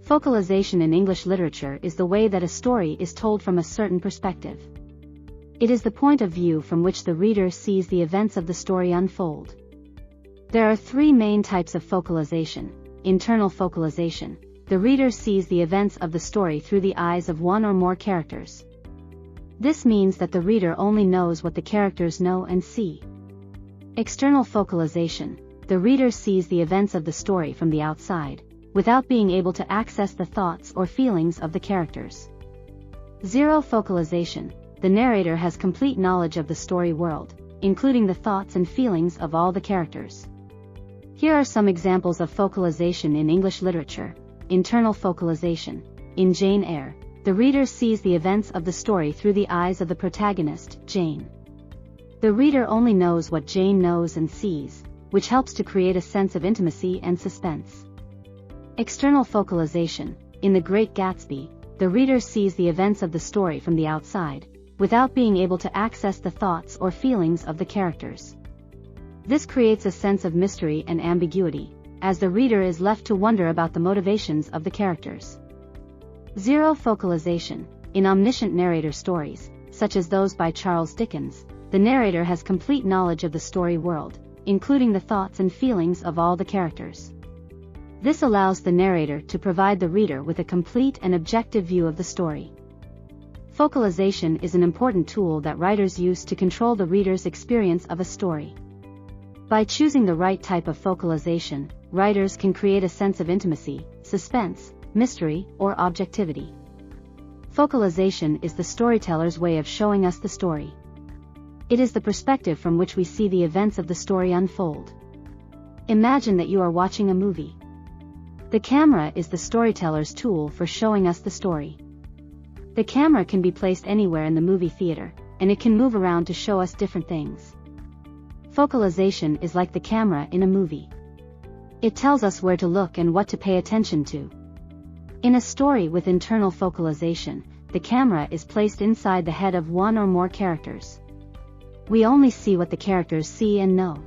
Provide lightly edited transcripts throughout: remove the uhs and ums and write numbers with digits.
Focalization in English literature is the way that a story is told from a certain perspective. It is the point of view from which the reader sees the events of the story unfold. There are three main types of focalization. Internal focalization. The reader sees the events of the story through the eyes of one or more characters. This means that the reader only knows what the characters know and see. External focalization. The reader sees the events of the story from the outside, without being able to access the thoughts or feelings of the characters. Zero focalization. The narrator has complete knowledge of the story world, including the thoughts and feelings of all the characters. Here are some examples of focalization in English literature. Internal focalization. In Jane Eyre, the reader sees the events of the story through the eyes of the protagonist, Jane. The reader only knows what Jane knows and sees, which helps to create a sense of intimacy and suspense. External focalization. In The Great Gatsby, the reader sees the events of the story from the outside, without being able to access the thoughts or feelings of the characters. This creates a sense of mystery and ambiguity, as the reader is left to wonder about the motivations of the characters. Zero focalization. In Omniscient Narrator Stories, such as those by Charles Dickens, the narrator has complete knowledge of the story world, including the thoughts and feelings of all the characters. This allows the narrator to provide the reader with a complete and objective view of the story. Focalization is an important tool that writers use to control the reader's experience of a story. By choosing the right type of focalization, writers can create a sense of intimacy, suspense, mystery, or objectivity. Focalization is the storyteller's way of showing us the story. It is the perspective from which we see the events of the story unfold. Imagine that you are watching a movie. The camera is the storyteller's tool for showing us the story. The camera can be placed anywhere in the movie theater, and it can move around to show us different things. Focalization is like the camera in a movie. It tells us where to look and what to pay attention to. In a story with internal focalization, the camera is placed inside the head of one or more characters. We only see what the characters see and know.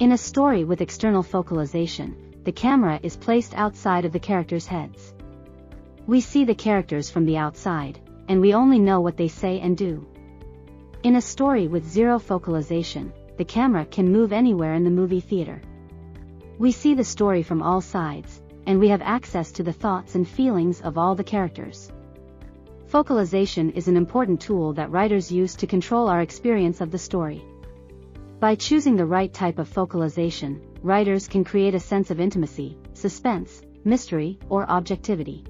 In a story with external focalization, the camera is placed outside of the characters' heads. We see the characters from the outside, and we only know what they say and do. In a story with zero focalization, the camera can move anywhere in the movie theater. We see the story from all sides, and we have access to the thoughts and feelings of all the characters. Focalization is an important tool that writers use to control our experience of the story. By choosing the right type of focalization, writers can create a sense of intimacy, suspense, mystery, or objectivity.